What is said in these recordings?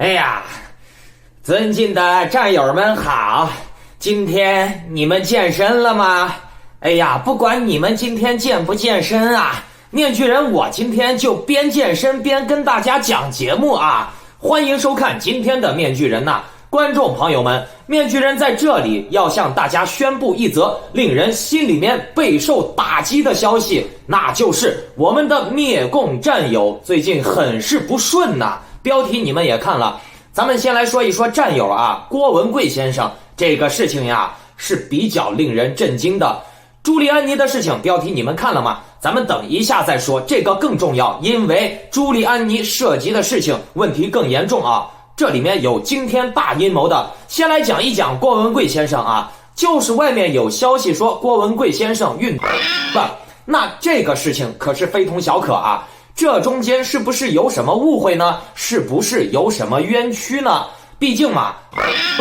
哎呀，尊敬的战友们好，今天你们健身了吗？哎呀，不管你们今天健不健身啊，面具人我今天就边健身边跟大家讲节目啊，欢迎收看今天的面具人呐。观众朋友们，面具人在这里要向大家宣布一则令人心里面备受打击的消息，那就是我们的灭共战友最近很是不顺呐。标题你们也看了，咱们先来说一说战友啊，郭文贵先生这个事情呀是比较令人震惊的。朱利安尼的事情标题你们看了吗？咱们等一下再说，这个更重要，因为朱利安尼涉及的事情问题更严重啊。这里面有惊天大阴谋的，先来讲一讲郭文贵先生啊，就是外面有消息说郭文贵先生孕了，那这个事情可是非同小可啊，这中间是不是有什么误会呢？是不是有什么冤屈呢？毕竟嘛，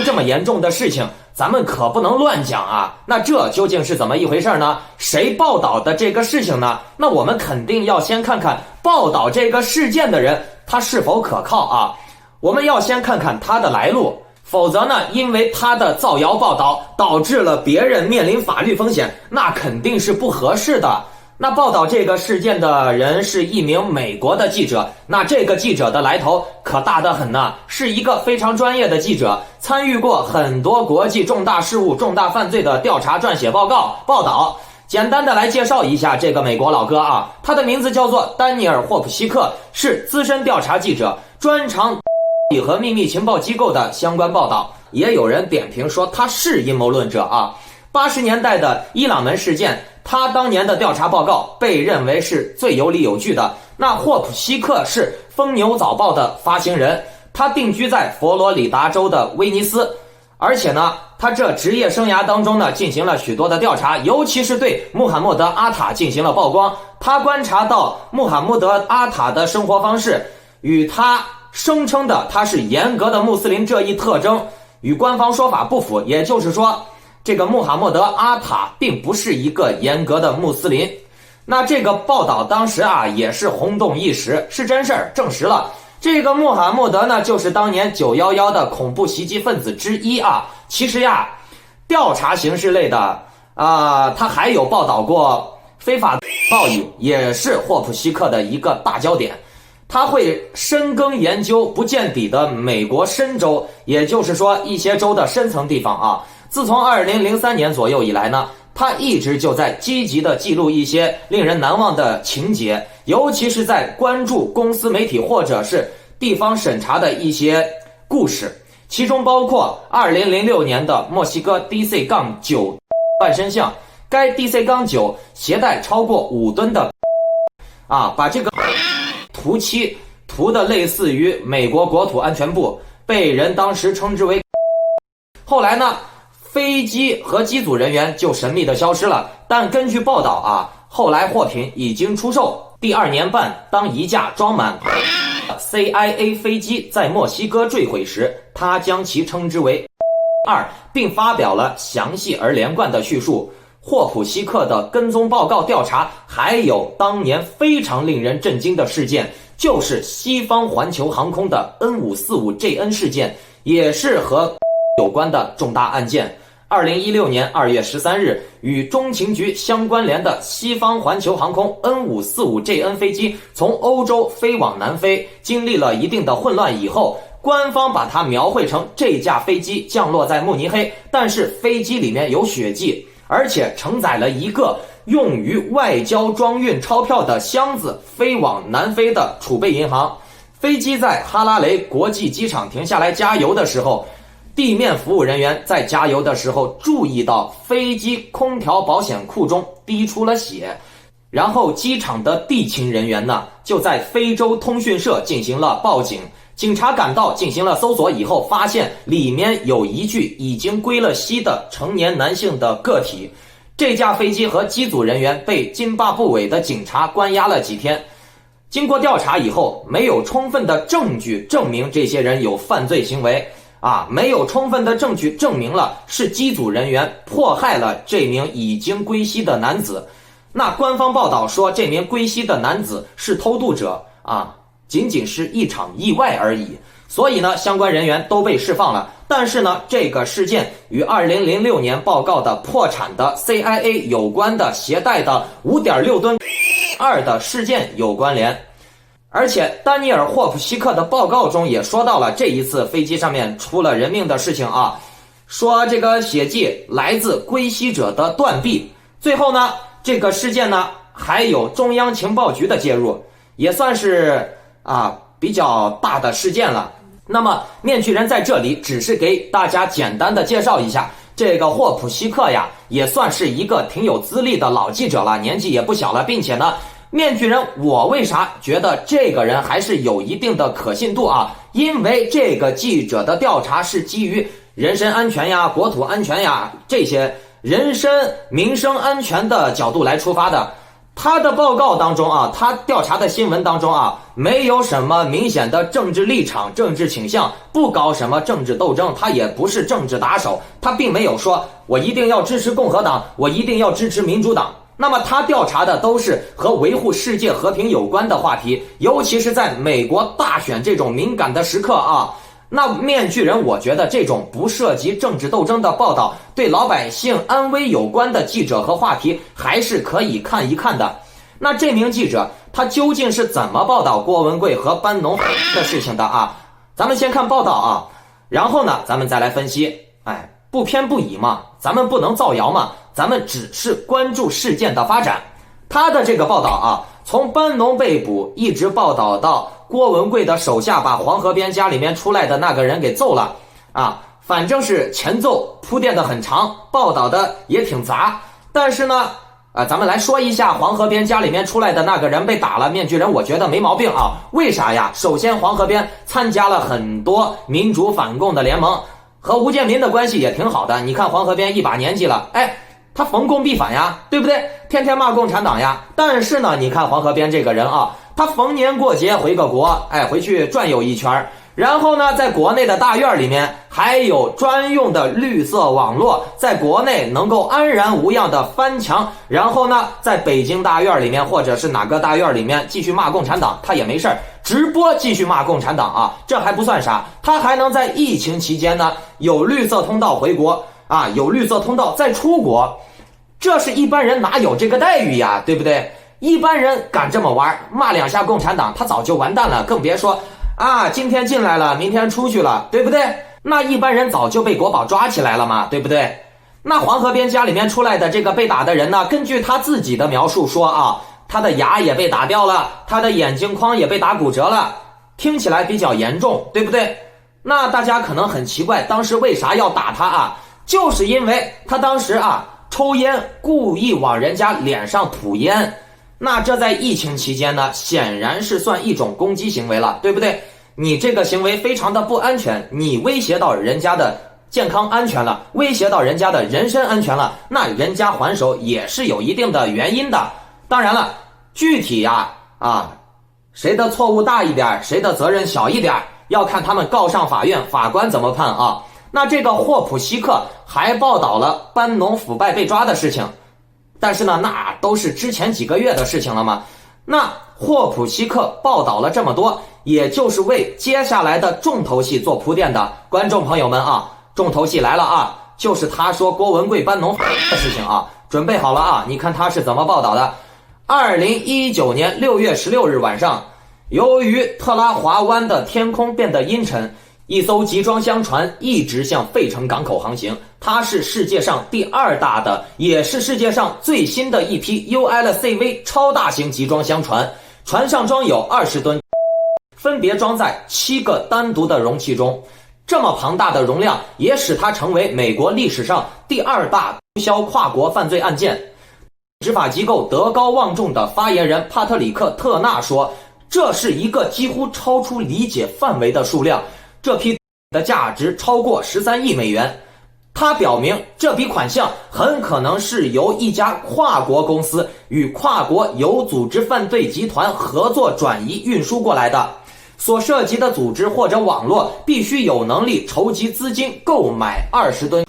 这么严重的事情咱们可不能乱讲啊，那这究竟是怎么一回事呢？谁报道的这个事情呢？那我们肯定要先看看报道这个事件的人他是否可靠啊，我们要先看看他的来路，否则呢，因为他的造谣报道导致了别人面临法律风险，那肯定是不合适的。那报道这个事件的人是一名美国的记者，那这个记者的来头可大得很呢，是一个非常专业的记者，参与过很多国际重大事务、重大犯罪的调查、撰写报告、报道。简单的来介绍一下这个美国老哥啊，他的名字叫做丹尼尔·霍普希克，是资深调查记者，专长和秘密情报机构的相关报道。也有人点评说他是阴谋论者啊。80年代的伊朗门事件，他当年的调查报告被认为是最有理有据的。那霍普希克是疯牛早报的发行人，他定居在佛罗里达州的威尼斯，而且呢，他这职业生涯当中呢，进行了许多的调查，尤其是对穆罕默德阿塔进行了曝光。他观察到穆罕默德阿塔的生活方式与他声称的他是严格的穆斯林这一特征与官方说法不符，也就是说，这个穆罕默德阿塔并不是一个严格的穆斯林。那这个报道当时啊也是轰动一时，是真事儿，证实了这个穆罕默德呢就是当年911的恐怖袭击分子之一啊。其实呀，调查刑事类的他还有报道过非法暴力，也是霍普希克的一个大焦点。他会深耕研究不见底的美国深州，也就是说一些州的深层地方啊。自从2003年左右以来呢，他一直就在积极的记录一些令人难忘的情节，尤其是在关注公司媒体或者是地方审查的一些故事，其中包括2006年的墨西哥 DC-9 半身像，该 DC-9 携带超过5吨的把这个涂漆涂的类似于美国国土安全部，被人当时称之为。后来呢，飞机和机组人员就神秘的消失了，但根据报道后来货品已经出售。第2年半，当一架装满CIA 飞机在墨西哥坠毁时，他将其称之为2，并发表了详细而连贯的叙述。霍普希克的跟踪报告调查还有当年非常令人震惊的事件，就是西方环球航空的 N545JN 事件，也是和有关的重大案件。2016年2月13日，与中情局相关联的西方环球航空 N545JN 飞机从欧洲飞往南非，经历了一定的混乱以后，官方把它描绘成这架飞机降落在慕尼黑，但是飞机里面有血迹，而且承载了一个用于外交装运钞票的箱子飞往南非的储备银行。飞机在哈拉雷国际机场停下来加油的时候，地面服务人员在加油的时候注意到飞机空调保险库中滴出了血，然后机场的地勤人员呢就在非洲通讯社进行了报警。警察赶到进行了搜索以后，发现里面有一具已经归了西的成年男性的个体。这架飞机和机组人员被津巴布韦的警察关押了几天。经过调查以后，没有充分的证据证明这些人有犯罪行为没有充分的证据证明了是机组人员迫害了这名已经归西的男子。那官方报道说这名归西的男子是偷渡者仅仅是一场意外而已。所以呢，相关人员都被释放了。但是呢，这个事件与2006年报告的破产的 CIA 有关的携带的5.6吨2的事件有关联。而且丹尼尔·霍普希克的报告中也说到了这一次飞机上面出了人命的事情啊，说这个血迹来自归西者的断臂。最后呢，这个事件呢还有中央情报局的介入，也算是比较大的事件了。那么面具人在这里只是给大家简单的介绍一下，这个霍普希克呀也算是一个挺有资历的老记者了，年纪也不小了，并且呢，面具人我为啥觉得这个人还是有一定的可信度啊？因为这个记者的调查是基于人身安全呀、国土安全呀这些人身民生安全的角度来出发的。他的报告当中啊，他调查的新闻当中啊，没有什么明显的政治立场、政治倾向，不搞什么政治斗争，他也不是政治打手，他并没有说我一定要支持共和党，我一定要支持民主党。那么他调查的都是和维护世界和平有关的话题，尤其是在美国大选这种敏感的时刻啊。那面具人我觉得这种不涉及政治斗争的报道，对老百姓安危有关的记者和话题还是可以看一看的。那这名记者他究竟是怎么报道郭文贵和班农的事情的啊？咱们先看报道啊，然后呢咱们再来分析。不偏不倚嘛，咱们不能造谣嘛，咱们只是关注事件的发展。他的这个报道啊，从班农被捕一直报道到郭文贵的手下把黄河边家里面出来的那个人给揍了啊，反正是前奏铺垫的很长，报道的也挺杂。但是呢咱们来说一下黄河边家里面出来的那个人被打了，面具人我觉得没毛病啊。为啥呀？首先黄河边参加了很多民主反共的联盟，和吴建民的关系也挺好的。你看黄河边一把年纪了，他逢共必反呀，对不对？天天骂共产党呀。但是呢，你看黄河边这个人啊，他逢年过节回个国，回去转悠一圈，然后呢，在国内的大院里面还有专用的绿色网络，在国内能够安然无恙的翻墙，然后呢，在北京大院里面或者是哪个大院里面继续骂共产党，他也没事儿，直播继续骂共产党啊。这还不算啥，他还能在疫情期间呢有绿色通道回国啊，有绿色通道再出国。这是一般人哪有这个待遇呀，对不对？一般人敢这么玩，骂两下共产党他早就完蛋了，更别说今天进来了明天出去了，对不对？那一般人早就被国保抓起来了嘛，对不对？那黄河边家里面出来的这个被打的人呢，根据他自己的描述说他的牙也被打掉了，他的眼睛眶也被打骨折了，听起来比较严重，对不对？那大家可能很奇怪，当时为啥要打他就是因为他当时抽烟故意往人家脸上吐烟，那这在疫情期间呢，显然是算一种攻击行为了，对不对？你这个行为非常的不安全，你威胁到人家的健康安全了，威胁到人家的人身安全了，那人家还手也是有一定的原因的。当然了，具体谁的错误大一点，谁的责任小一点，要看他们告上法院，法官怎么判啊。那这个霍普希克还报道了班农腐败被抓的事情，但是呢，那都是之前几个月的事情了嘛。那霍普希克报道了这么多，也就是为接下来的重头戏做铺垫的。观众朋友们重头戏来了就是他说郭文贵班农的事情准备好了你看他是怎么报道的。2019年6月16日晚上，由于特拉华湾的天空变得阴沉，一艘集装箱船一直向费城港口航行，它是世界上第2大的，也是世界上最新的一批 ULCV 超大型集装箱船，船上装有20吨，分别装在7个单独的容器中。这么庞大的容量也使它成为美国历史上第2大毒枭跨国犯罪案件。执法机构德高望重的发言人帕特里克·特纳说，这是一个几乎超出理解范围的数量，这批的价值超过13亿美元。他表明，这笔款项很可能是由一家跨国公司与跨国有组织犯罪集团合作转移运输过来的，所涉及的组织或者网络必须有能力筹集资金购买20吨，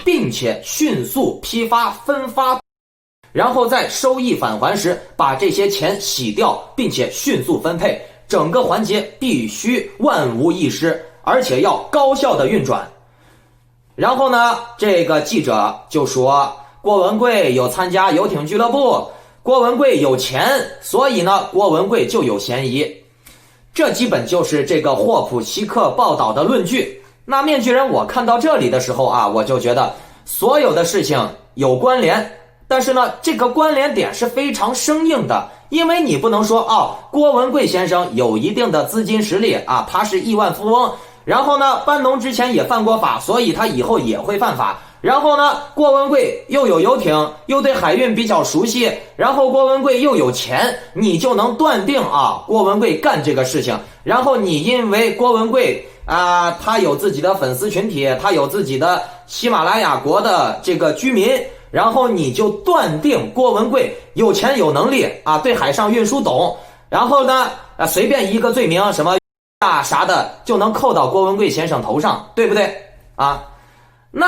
并且迅速批发分发，然后在收益返还时把这些钱洗掉，并且迅速分配。整个环节必须万无一失，而且要高效的运转。然后呢，这个记者就说郭文贵有参加游艇俱乐部，郭文贵有钱，所以呢郭文贵就有嫌疑。这基本就是这个霍普希克报道的论据。那面具人我看到这里的时候啊，我就觉得所有的事情有关联，但是呢这个关联点是非常生硬的，因为你不能说郭文贵先生有一定的资金实力啊，他是亿万富翁，然后呢班农之前也犯过法，所以他以后也会犯法。然后呢郭文贵又有游艇，又对海运比较熟悉，然后郭文贵又有钱，你就能断定郭文贵干这个事情。然后你因为郭文贵他有自己的粉丝群体，他有自己的喜马拉雅国的这个居民，然后你就断定郭文贵有钱有能力对海上运输懂，然后呢随便一个罪名什么啥的就能扣到郭文贵先生头上，对不对那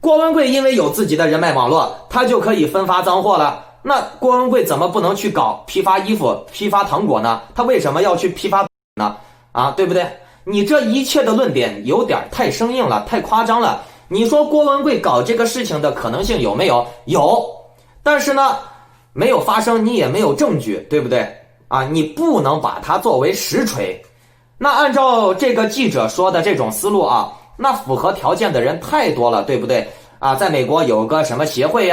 郭文贵因为有自己的人脉网络，他就可以分发赃货了。那郭文贵怎么不能去搞批发衣服、批发糖果呢？他为什么要去批发呢？对不对？你这一切的论点有点太生硬了，太夸张了。你说郭文贵搞这个事情的可能性有没有？有，但是呢没有发生，你也没有证据，对不对你不能把它作为实锤。那按照这个记者说的这种思路那符合条件的人太多了，对不对在美国有个什么协会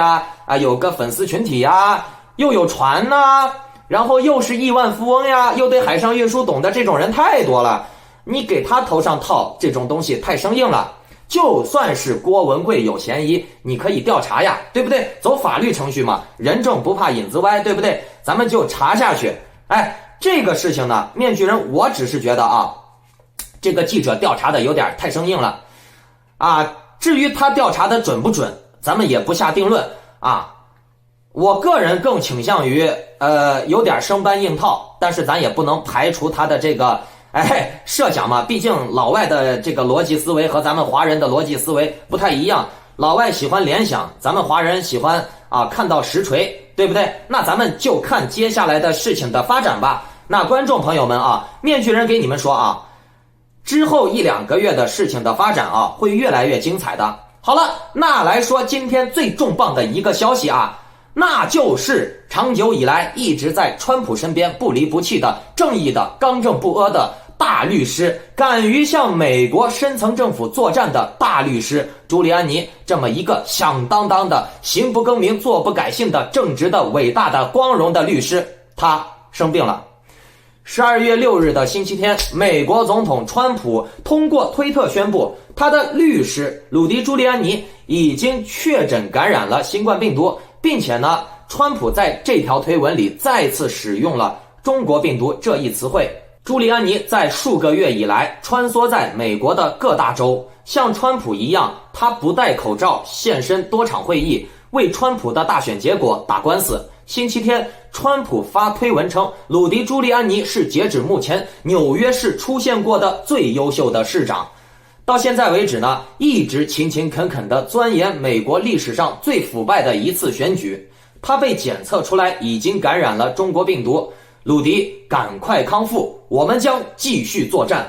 有个粉丝群体又有船然后又是亿万富翁又对海上运输懂的这种人太多了，你给他头上套这种东西太生硬了。就算是郭文贵有嫌疑，你可以调查对不对？走法律程序嘛，人正不怕影子歪，对不对？咱们就查下去。这个事情呢，面具人我只是觉得这个记者调查的有点太生硬了至于他调查的准不准，咱们也不下定论我个人更倾向于有点生搬硬套，但是咱也不能排除他的这个设想嘛，毕竟老外的这个逻辑思维和咱们华人的逻辑思维不太一样，老外喜欢联想，咱们华人喜欢看到实锤，对不对？那咱们就看接下来的事情的发展吧。那观众朋友们面具人给你们说之后1-2个月的事情的发展会越来越精彩的。好了，那来说今天最重磅的一个消息那就是长久以来一直在川普身边不离不弃的正义的刚正不阿的大律师，敢于向美国深层政府作战的大律师朱利安尼，这么一个响当当的行不更名坐不改姓的正直的伟大的光荣的律师，他生病了。12月6日的星期天，美国总统川普通过推特宣布，他的律师鲁迪·朱利安尼已经确诊感染了新冠病毒，并且呢，川普在这条推文里再次使用了中国病毒这一词汇。朱利安尼在数个月以来穿梭在美国的各大州，像川普一样，他不戴口罩现身多场会议，为川普的大选结果打官司。星期天，川普发推文称，鲁迪·朱利安尼是截止目前纽约市出现过的最优秀的市长。到现在为止呢，一直勤勤恳恳地钻研美国历史上最腐败的一次选举。他被检测出来已经感染了中国病毒。鲁迪，赶快康复，我们将继续作战。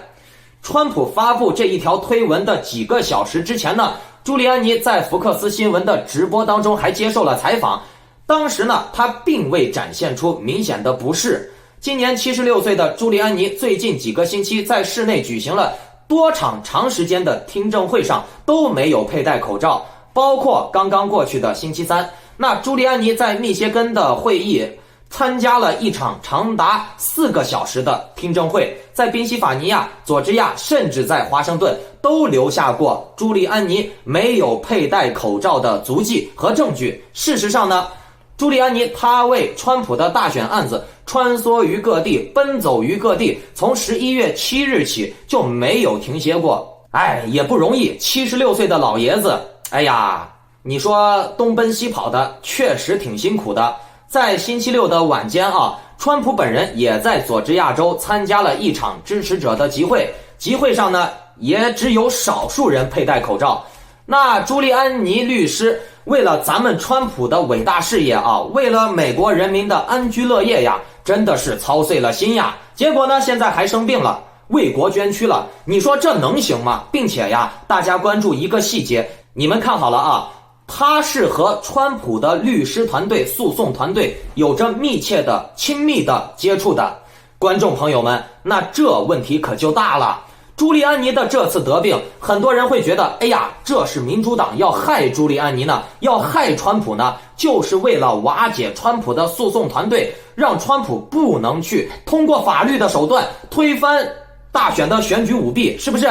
川普发布这一条推文的几个小时之前呢，朱利安尼在福克斯新闻的直播当中还接受了采访。当时呢，他并未展现出明显的不适。今年76岁的朱利安尼最近几个星期在室内举行了多场长时间的听证会上都没有佩戴口罩，包括刚刚过去的星期三。那朱利安尼在密歇根的会议参加了一场长达4个小时的听证会，在宾夕法尼亚、佐治亚，甚至在华盛顿都留下过朱利安尼没有佩戴口罩的足迹和证据。事实上呢，朱利安尼他为川普的大选案子穿梭于各地，奔走于各地，从11月7日起就没有停歇过。也不容易，76岁的老爷子，你说东奔西跑的，确实挺辛苦的。在星期六的晚间川普本人也在佐治亚州参加了一场支持者的集会，集会上呢也只有少数人佩戴口罩。那朱利安尼律师为了咱们川普的伟大事业为了美国人民的安居乐业呀，真的是操碎了心呀。结果呢，现在还生病了，为国捐躯了，你说这能行吗？并且呀，大家关注一个细节，你们看好了啊，他是和川普的律师团队、诉讼团队有着密切的、亲密的接触的。观众朋友们，那这问题可就大了。朱利安尼的这次得病，很多人会觉得，哎呀，这是民主党要害朱利安尼呢，要害川普呢，就是为了瓦解川普的诉讼团队，让川普不能去通过法律的手段推翻大选的选举舞弊，是不是？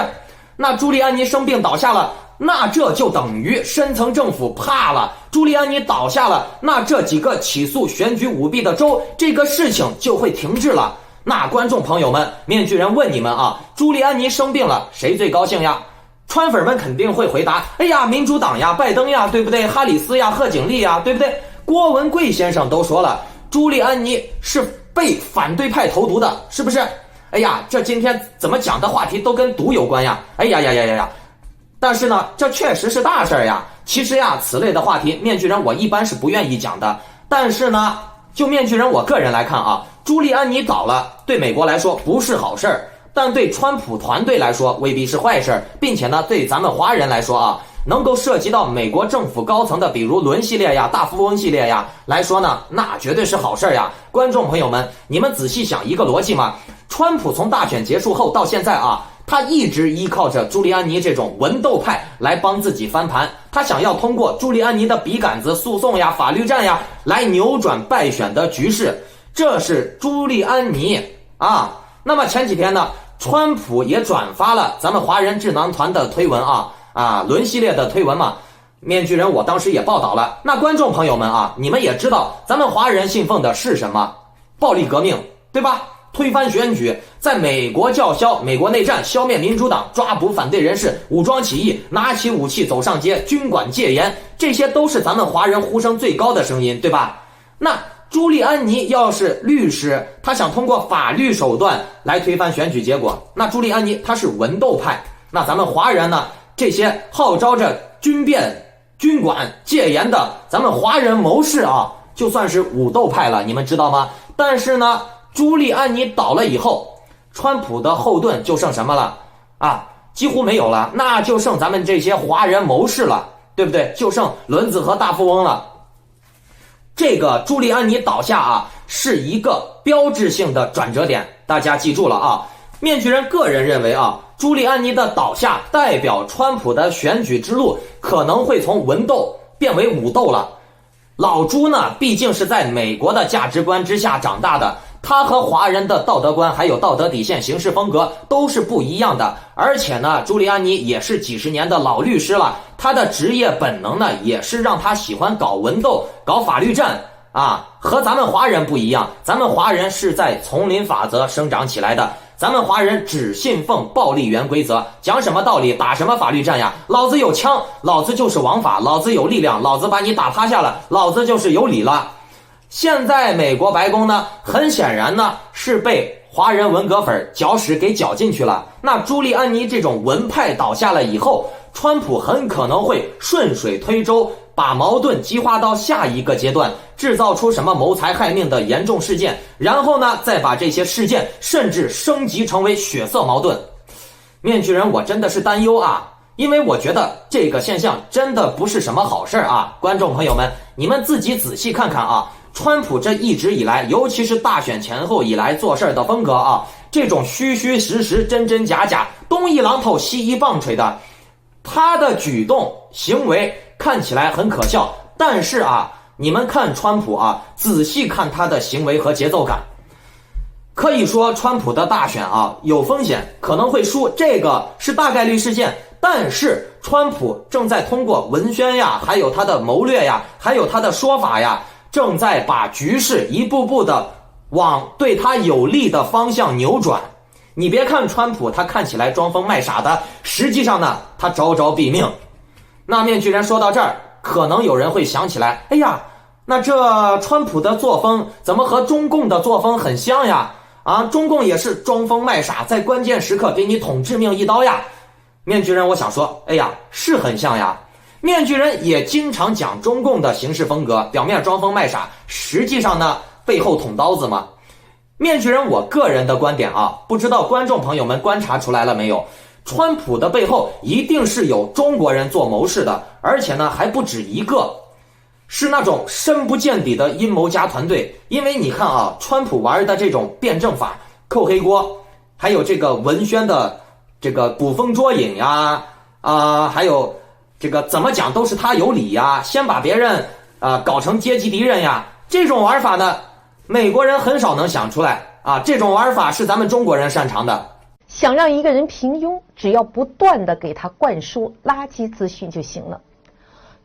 那朱利安尼生病倒下了，那这就等于深层政府怕了，朱利安尼倒下了，那这几个起诉选举舞弊的州，这个事情就会停滞了。那观众朋友们，面具人问你们啊，朱利安尼生病了，谁最高兴呀？川粉们肯定会回答，哎呀，民主党呀，拜登呀，对不对？哈里斯呀，贺锦丽呀，对不对？郭文贵先生都说了，朱利安尼是被反对派投毒的，是不是？哎呀，这今天怎么讲的话题都跟毒有关呀？哎呀呀呀呀呀！但是呢，这确实是大事呀。其实呀，此类的话题，面具人我一般是不愿意讲的。但是呢，就面具人我个人来看啊，朱利安尼倒了，对美国来说不是好事儿，但对川普团队来说未必是坏事，并且呢，对咱们华人来说啊，能够涉及到美国政府高层的，比如伦系列呀、大富翁系列呀来说呢，那绝对是好事呀。观众朋友们，你们仔细想一个逻辑嘛，川普从大选结束后到现在啊，他一直依靠着朱利安尼这种文斗派来帮自己翻盘，他想要通过朱利安尼的笔杆子诉讼呀、法律战呀来扭转败选的局势，这是朱利安尼啊。那么前几天呢，川普也转发了咱们华人智囊团的推文伦系列的推文嘛，面具人我当时也报道了。那观众朋友们啊，你们也知道咱们华人信奉的是什么？暴力革命，对吧？推翻选举，在美国叫嚣美国内战，消灭民主党，抓捕反对人士，武装起义，拿起武器走上街，军管戒严，这些都是咱们华人呼声最高的声音，对吧？那朱利安尼要是律师，他想通过法律手段来推翻选举结果，那朱利安尼他是文斗派，那咱们华人呢，这些号召着军变、军管、戒严的咱们华人谋士啊，就算是武斗派了，你们知道吗？但是呢，朱利安尼倒了以后，川普的后盾就剩什么了啊？几乎没有了，那就剩咱们这些华人谋士了，对不对？就剩轮子和大富翁了。这个朱利安尼倒下啊，是一个标志性的转折点，大家记住了啊。面具人个人认为啊，朱利安尼的倒下代表川普的选举之路可能会从文斗变为武斗了。老朱呢，毕竟是在美国的价值观之下长大的，他和华人的道德观还有道德底线、行事风格都是不一样的。而且呢，朱利安尼也是几十年的老律师了，他的职业本能呢，也是让他喜欢搞文斗、搞法律战啊。和咱们华人不一样，咱们华人是在丛林法则生长起来的。咱们华人只信奉暴力原规则，讲什么道理打什么法律战呀？老子有枪，老子就是王法；老子有力量，老子把你打趴下了，老子就是有理了。现在美国白宫呢，很显然呢是被华人文革粉搅屎给搅进去了。那朱利安尼这种文派倒下了以后，川普很可能会顺水推舟，把矛盾激化到下一个阶段，制造出什么谋财害命的严重事件，然后呢再把这些事件甚至升级成为血色矛盾。面具人我真的是担忧啊，因为我觉得这个现象真的不是什么好事啊。观众朋友们，你们自己仔细看看啊，川普这一直以来，尤其是大选前后以来做事的风格啊，这种虚虚实实、真真假假、东一榔头西一棒槌的，他的举动行为看起来很可笑，但是啊，你们看川普啊，仔细看他的行为和节奏感，可以说川普的大选啊有风险，可能会输，这个是大概率事件。但是川普正在通过文宣呀，还有他的谋略呀，还有他的说法呀，正在把局势一步步的往对他有利的方向扭转。你别看川普他看起来装疯卖傻的，实际上呢他招招毙命。那面具人说到这儿，可能有人会想起来，哎呀，那这川普的作风怎么和中共的作风很像呀？啊，中共也是装疯卖傻，在关键时刻给你捅致命一刀呀。面具人我想说，哎呀，是很像呀。面具人也经常讲中共的行事风格，表面装疯卖傻，实际上呢背后捅刀子嘛。面具人，我个人的观点啊，不知道观众朋友们观察出来了没有？川普的背后一定是有中国人做谋士的，而且呢还不止一个，是那种深不见底的阴谋家团队。因为你看啊，川普玩的这种辩证法、扣黑锅，还有这个文宣的这个捕风捉影呀，还有这个怎么讲都是他有理呀，先把别人搞成阶级敌人呀，这种玩法呢，美国人很少能想出来啊，这种玩法是咱们中国人擅长的。想让一个人平庸，只要不断地给他灌输垃圾资讯就行了。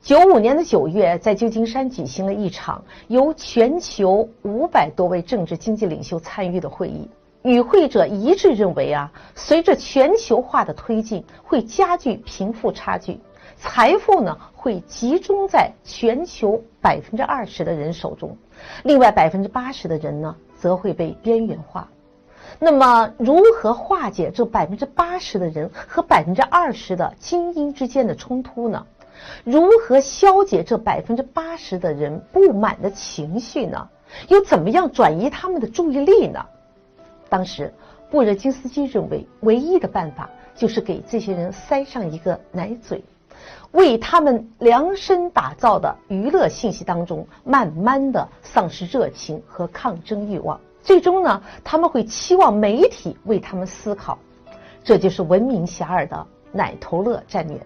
95年的9月，在旧金山举行了一场由全球500多位政治经济领袖参与的会议。与会者一致认为随着全球化的推进，会加剧贫富差距，财富呢会集中在全球20%的人手中，另外80%的人呢则会被边缘化。那么如何化解这80%的人和20%的精英之间的冲突呢？如何消解这80%的人不满的情绪呢？又怎么样转移他们的注意力呢？当时布热津斯基认为，唯一的办法就是给这些人塞上一个奶嘴，为他们量身打造的娱乐信息当中慢慢的丧失热情和抗争欲望。最终呢，他们会期望媒体为他们思考，这就是闻名遐迩的奶头乐战略，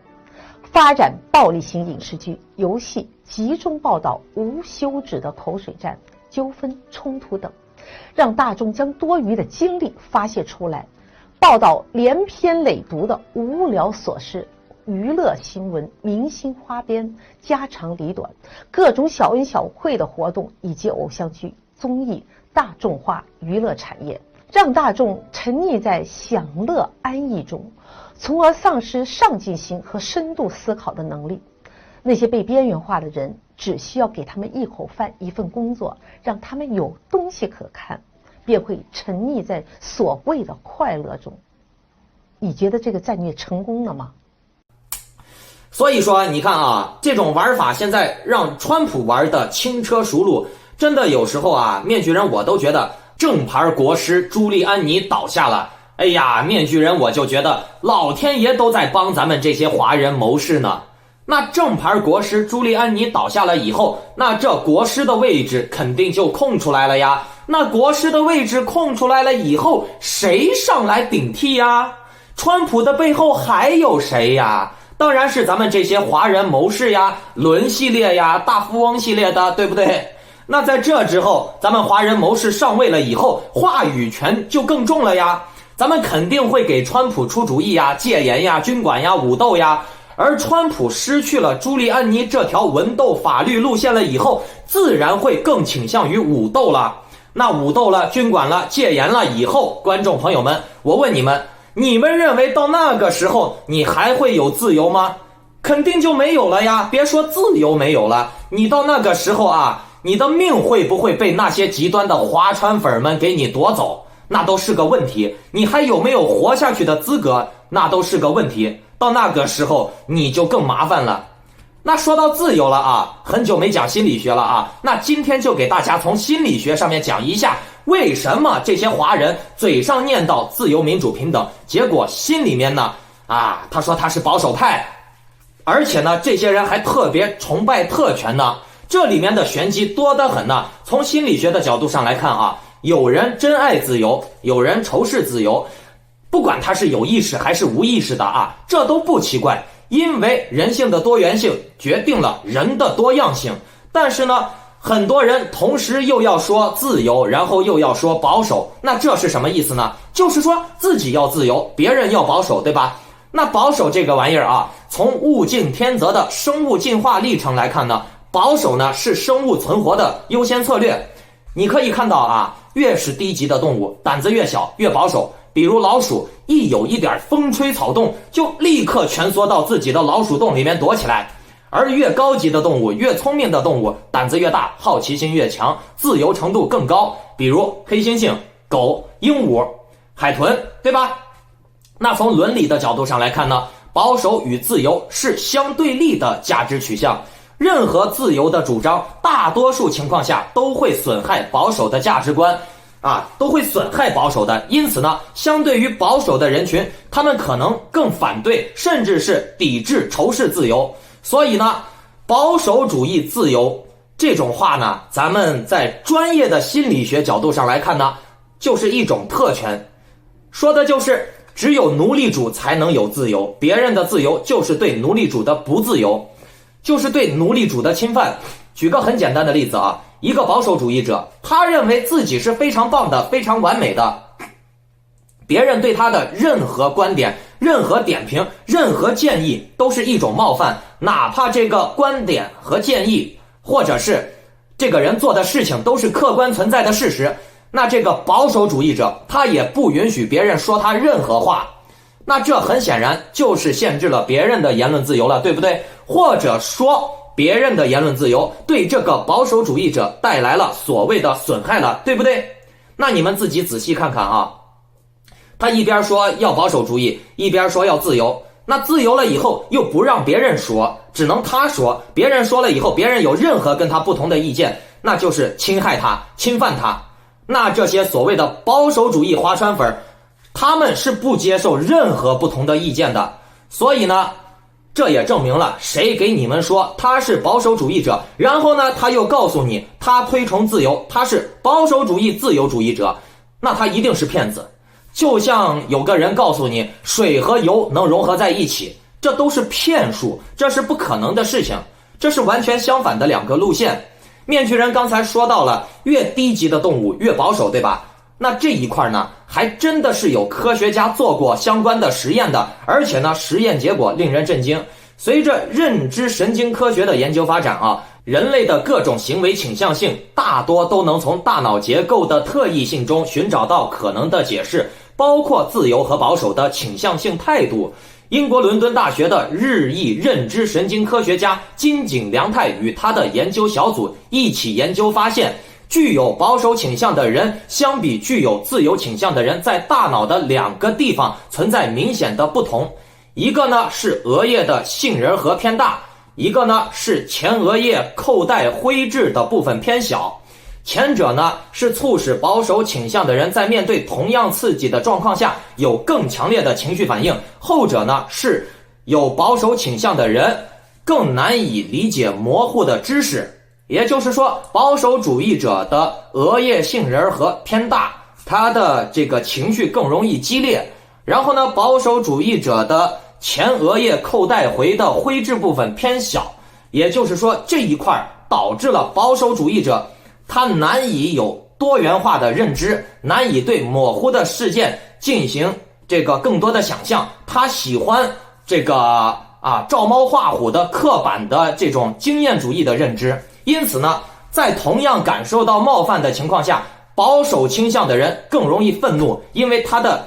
发展暴力型影视剧、游戏，集中报道无休止的口水战、纠纷、冲突等，让大众将多余的精力发泄出来，报道连篇累牍的无聊琐事、娱乐新闻、明星花边、家长里短、各种小恩小惠的活动，以及偶像剧、综艺大众化娱乐产业，让大众沉溺在享乐安逸中，从而丧失上进心和深度思考的能力。那些被边缘化的人，只需要给他们一口饭、一份工作，让他们有东西可看，便会沉溺在所谓的快乐中。你觉得这个战略成功了吗？所以说你看啊，这种玩法现在让川普玩的轻车熟路，真的有时候啊，面具人我都觉得正牌国师朱利安尼倒下了，哎呀，面具人我就觉得老天爷都在帮咱们这些华人谋事呢。那正牌国师朱利安尼倒下了以后，那这国师的位置肯定就空出来了呀。那国师的位置空出来了以后，谁上来顶替呀？川普的背后还有谁呀？当然是咱们这些华人谋士呀，伦系列呀，大富翁系列的，对不对？那在这之后，咱们华人谋士上位了以后，话语权就更重了呀。咱们肯定会给川普出主意呀，戒严呀，军管呀，武斗呀。而川普失去了朱利安尼这条文斗法律路线了以后，自然会更倾向于武斗了。那武斗了，军管了，戒严了以后，观众朋友们，我问你们，你们认为到那个时候你还会有自由吗？肯定就没有了呀，别说自由没有了，你到那个时候啊，你的命会不会被那些极端的划船粉们给你夺走，那都是个问题。你还有没有活下去的资格，那都是个问题。到那个时候你就更麻烦了。那说到自由了啊，很久没讲心理学了啊，那今天就给大家从心理学上面讲一下，为什么这些华人嘴上念叨自由民主平等，结果心里面呢他说他是保守派，而且呢这些人还特别崇拜特权呢，这里面的玄机多得很呢。从心理学的角度上来看啊，有人真爱自由，有人仇视自由，不管他是有意识还是无意识的啊，这都不奇怪，因为人性的多元性决定了人的多样性。但是呢，很多人同时又要说自由，然后又要说保守，那这是什么意思呢？就是说自己要自由，别人要保守，对吧？那保守这个玩意儿啊，从物竞天择的生物进化历程来看呢，保守呢是生物存活的优先策略。你可以看到啊，越是低级的动物，胆子越小，越保守。比如老鼠，一有一点风吹草动，就立刻蜷缩到自己的老鼠洞里面躲起来。而越高级的动物，越聪明的动物，胆子越大，好奇心越强，自由程度更高。比如黑猩猩、狗、鹦鹉、海豚，对吧？那从伦理的角度上来看呢，保守与自由是相对立的价值取向。任何自由的主张，大多数情况下都会损害保守的价值观。都会损害保守的。因此呢，相对于保守的人群，他们可能更反对，甚至是抵制仇视自由。所以呢，保守主义自由这种话呢，咱们在专业的心理学角度上来看呢，就是一种特权，说的就是只有奴隶主才能有自由，别人的自由就是对奴隶主的不自由，就是对奴隶主的侵犯。举个很简单的例子啊，一个保守主义者，他认为自己是非常棒的，非常完美的，别人对他的任何观点、任何点评、任何建议都是一种冒犯，哪怕这个观点和建议或者是这个人做的事情都是客观存在的事实，那这个保守主义者他也不允许别人说他任何话，那这很显然就是限制了别人的言论自由了，对不对？或者说别人的言论自由对这个保守主义者带来了所谓的损害了，对不对？那你们自己仔细看看啊，他一边说要保守主义，一边说要自由，那自由了以后又不让别人说，只能他说，别人说了以后，别人有任何跟他不同的意见，那就是侵害他、侵犯他。那这些所谓的保守主义划船粉，他们是不接受任何不同的意见的。所以呢，这也证明了谁给你们说他是保守主义者，然后呢他又告诉你他推崇自由，他是保守主义自由主义者，那他一定是骗子。就像有个人告诉你水和油能融合在一起，这都是骗术，这是不可能的事情，这是完全相反的两个路线。面具人刚才说到了越低级的动物越保守，对吧？那这一块呢，还真的是有科学家做过相关的实验的，而且呢，实验结果令人震惊。随着认知神经科学的研究发展啊，人类的各种行为倾向性大多都能从大脑结构的特异性中寻找到可能的解释，包括自由和保守的倾向性态度。英国伦敦大学的日裔认知神经科学家金井良太与他的研究小组一起研究发现，具有保守倾向的人相比具有自由倾向的人，在大脑的两个地方存在明显的不同。一个呢是额叶的杏仁核偏大，一个呢是前额叶扣带灰质的部分偏小。前者呢是促使保守倾向的人在面对同样刺激的状况下有更强烈的情绪反应，后者呢是有保守倾向的人更难以理解模糊的知识。也就是说，保守主义者的额叶杏仁核偏大，他的这个情绪更容易激烈，然后呢，保守主义者的前额叶扣带回的灰质部分偏小，也就是说这一块导致了保守主义者他难以有多元化的认知，难以对模糊的事件进行这个更多的想象，他喜欢这个照猫画虎的刻板的这种经验主义的认知。因此呢，在同样感受到冒犯的情况下，保守倾向的人更容易愤怒，因为他的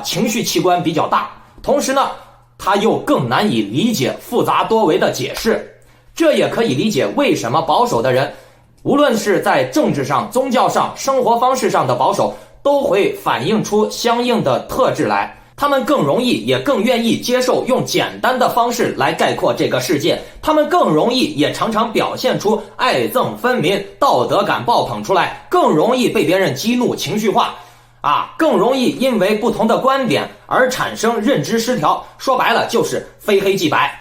情绪器官比较大，同时呢他又更难以理解复杂多维的解释。这也可以理解为什么保守的人无论是在政治上、宗教上、生活方式上的保守，都会反映出相应的特质来。他们更容易也更愿意接受用简单的方式来概括这个世界，他们更容易也常常表现出爱憎分明、道德感爆棚出来，更容易被别人激怒、情绪化更容易因为不同的观点而产生认知失调。说白了就是非黑即白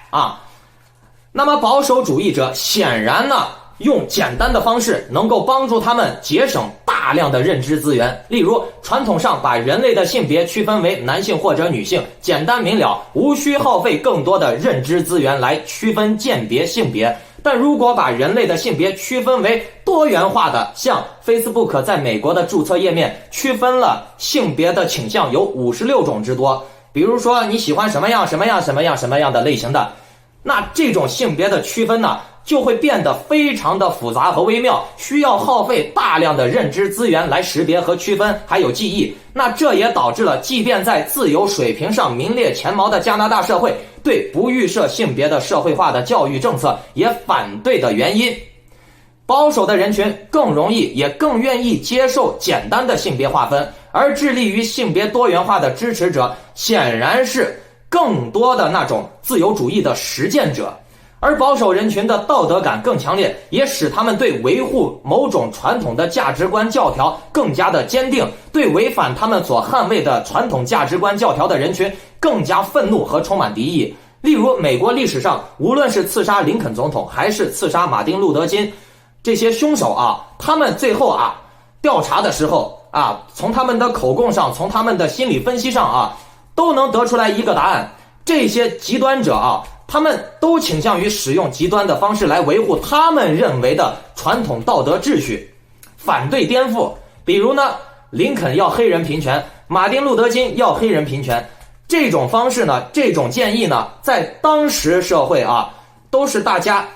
那么保守主义者显然呢，用简单的方式能够帮助他们节省大量的认知资源。例如，传统上把人类的性别区分为男性或者女性，简单明了，无需耗费更多的认知资源来区分鉴别性别。但如果把人类的性别区分为多元化的，像 Facebook 在美国的注册页面区分了性别的倾向有56种之多，比如说你喜欢什么样什么样什么样什么样的类型的，那这种性别的区分呢，就会变得非常的复杂和微妙，需要耗费大量的认知资源来识别和区分，还有记忆。那这也导致了即便在自由水平上名列前茅的加拿大社会，对不预设性别的社会化的教育政策也反对的原因。保守的人群更容易也更愿意接受简单的性别划分，而致力于性别多元化的支持者显然是更多的那种自由主义的实践者。而保守人群的道德感更强烈，也使他们对维护某种传统的价值观教条更加的坚定，对违反他们所捍卫的传统价值观教条的人群更加愤怒和充满敌意。例如美国历史上，无论是刺杀林肯总统还是刺杀马丁·路德·金这些凶手啊，他们最后啊调查的时候啊，从他们的口供上，从他们的心理分析上啊，都能得出来一个答案：这些极端者啊，他们都倾向于使用极端的方式来维护他们认为的传统道德秩序，反对颠覆。比如呢，林肯要黑人平权，马丁·路德·金要黑人平权，这种方式呢，这种建议呢，在当时社会啊，都是大家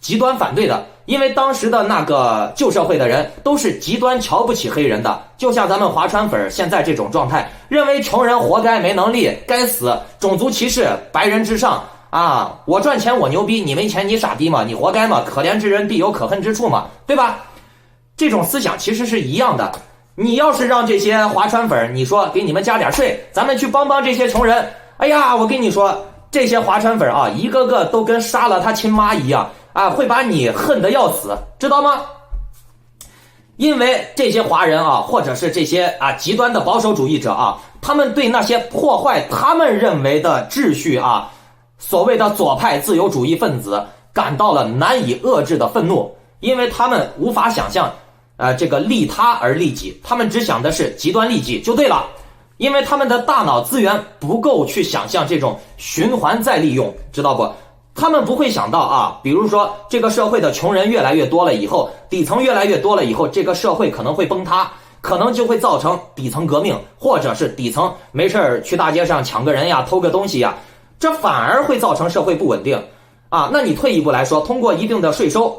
极端反对的。因为当时的那个旧社会的人都是极端瞧不起黑人的，就像咱们华川粉现在这种状态，认为穷人活该没能力，该死，种族歧视，白人至上啊！我赚钱我牛逼，你没钱你傻逼嘛，你活该嘛，可怜之人必有可恨之处嘛，对吧？这种思想其实是一样的。你要是让这些华川粉，你说给你们加点税，咱们去帮帮这些穷人，哎呀，我跟你说，这些华川粉啊，一个个都跟杀了他亲妈一样啊，会把你恨得要死，知道吗？因为这些华人啊，或者是这些啊极端的保守主义者啊，他们对那些破坏他们认为的秩序啊，所谓的左派自由主义分子感到了难以遏制的愤怒，因为他们无法想象这个利他而利己，他们只想的是极端利己就对了，因为他们的大脑资源不够去想象这种循环再利用，知道不？他们不会想到啊，比如说这个社会的穷人越来越多了以后，底层越来越多了以后，这个社会可能会崩塌，可能就会造成底层革命，或者是底层没事去大街上抢个人呀，偷个东西呀，这反而会造成社会不稳定啊。那你退一步来说，通过一定的税收，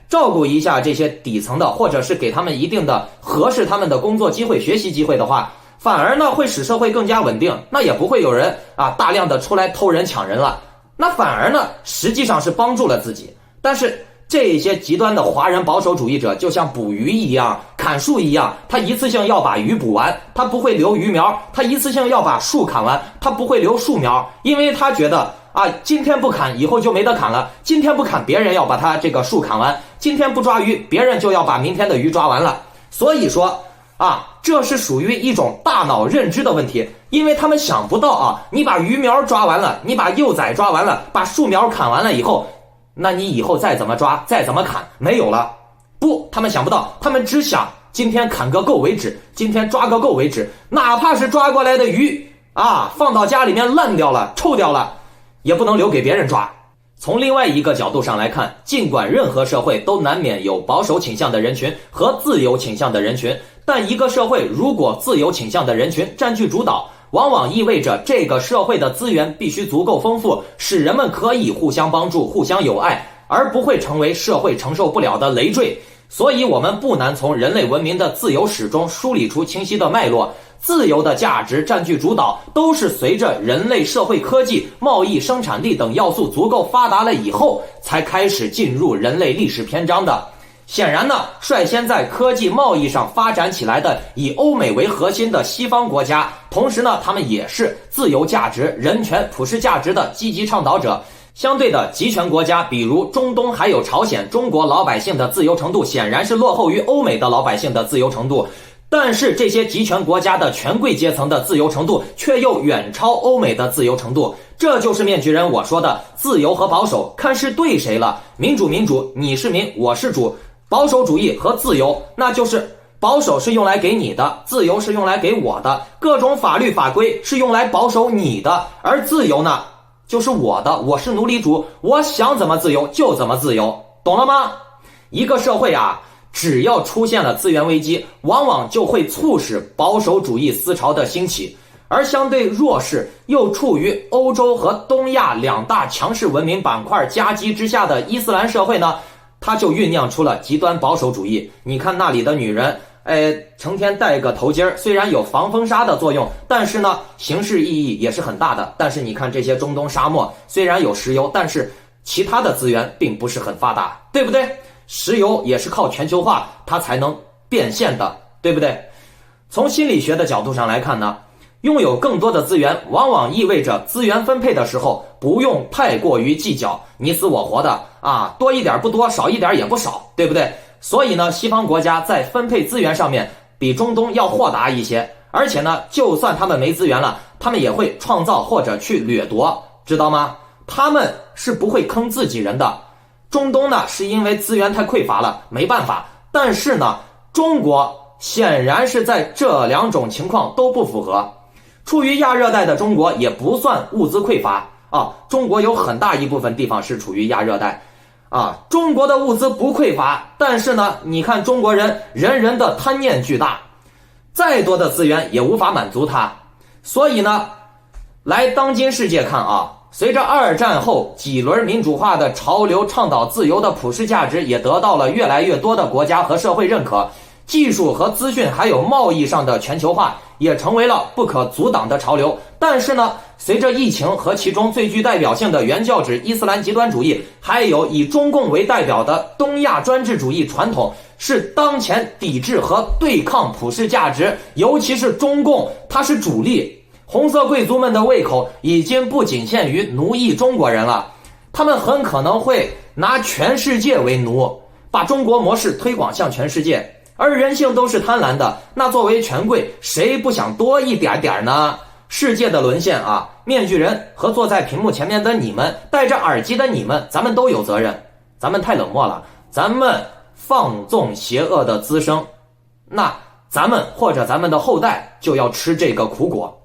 照顾一下这些底层的，或者是给他们一定的合适他们的工作机会、学习机会的话，反而呢会使社会更加稳定，那也不会有人啊大量的出来偷人抢人了。那反而呢，实际上是帮助了自己。但是这些极端的华人保守主义者就像捕鱼一样，砍树一样，他一次性要把鱼捕完，他不会留鱼苗；他一次性要把树砍完，他不会留树苗，因为他觉得啊，今天不砍，以后就没得砍了；今天不砍，别人要把他这个树砍完；今天不抓鱼，别人就要把明天的鱼抓完了。所以说啊，这是属于一种大脑认知的问题，因为他们想不到啊，你把鱼苗抓完了，你把幼崽抓完了，把树苗砍完了以后，那你以后再怎么抓，再怎么砍，没有了。不，他们想不到，他们只想今天砍个够为止，今天抓个够为止，哪怕是抓过来的鱼啊，放到家里面烂掉了、臭掉了，也不能留给别人抓。从另外一个角度上来看，尽管任何社会都难免有保守倾向的人群和自由倾向的人群，但一个社会如果自由倾向的人群占据主导，往往意味着这个社会的资源必须足够丰富，使人们可以互相帮助、互相友爱，而不会成为社会承受不了的累赘。所以我们不难从人类文明的自由史中梳理出清晰的脉络。自由的价值占据主导，都是随着人类社会科技、贸易、生产力等要素足够发达了以后，才开始进入人类历史篇章的。显然呢，率先在科技贸易上发展起来的以欧美为核心的西方国家，同时呢，他们也是自由价值、人权、普世价值的积极倡导者。相对的极权国家，比如中东还有朝鲜，中国老百姓的自由程度显然是落后于欧美的老百姓的自由程度。但是这些极权国家的权贵阶层的自由程度却又远超欧美的自由程度，这就是面具人我说的自由和保守看是对谁了。民主，你是民，我是主；保守主义和自由，那就是保守是用来给你的，自由是用来给我的。各种法律法规是用来保守你的，而自由呢，就是我的，我是奴隶主，我想怎么自由就怎么自由，懂了吗？一个社会啊，只要出现了资源危机，往往就会促使保守主义思潮的兴起，而相对弱势又处于欧洲和东亚两大强势文明板块夹击之下的伊斯兰社会呢，它就酝酿出了极端保守主义。你看那里的女人，成天戴个头巾，虽然有防风沙的作用，但是呢，形式意义也是很大的。但是你看这些中东沙漠，虽然有石油，但是其他的资源并不是很发达，对不对？石油也是靠全球化它才能变现的，对不对？从心理学的角度上来看呢，拥有更多的资源，往往意味着资源分配的时候不用太过于计较你死我活的啊，多一点不多，少一点也不少，对不对？所以呢，西方国家在分配资源上面比中东要豁达一些，而且呢，就算他们没资源了，他们也会创造或者去掠夺，知道吗？他们是不会坑自己人的。中东呢，是因为资源太匮乏了，没办法。但是呢，中国显然是在这两种情况都不符合。处于亚热带的中国也不算物资匮乏啊，中国有很大一部分地方是处于亚热带啊，中国的物资不匮乏，但是呢，你看中国人人人的贪念巨大，再多的资源也无法满足他。所以呢，来当今世界看啊，随着二战后几轮民主化的潮流，倡导自由的普世价值也得到了越来越多的国家和社会认可，技术和资讯还有贸易上的全球化也成为了不可阻挡的潮流。但是呢，随着疫情和其中最具代表性的原教旨伊斯兰极端主义，还有以中共为代表的东亚专制主义传统，是当前抵制和对抗普世价值，尤其是中共，它是主力。红色贵族们的胃口已经不仅限于奴役中国人了，他们很可能会拿全世界为奴，把中国模式推广向全世界。而人性都是贪婪的，那作为权贵，谁不想多一点点呢？世界的沦陷啊，面具人和坐在屏幕前面的你们，戴着耳机的你们，咱们都有责任。咱们太冷漠了，咱们放纵邪恶的滋生，那咱们或者咱们的后代就要吃这个苦果。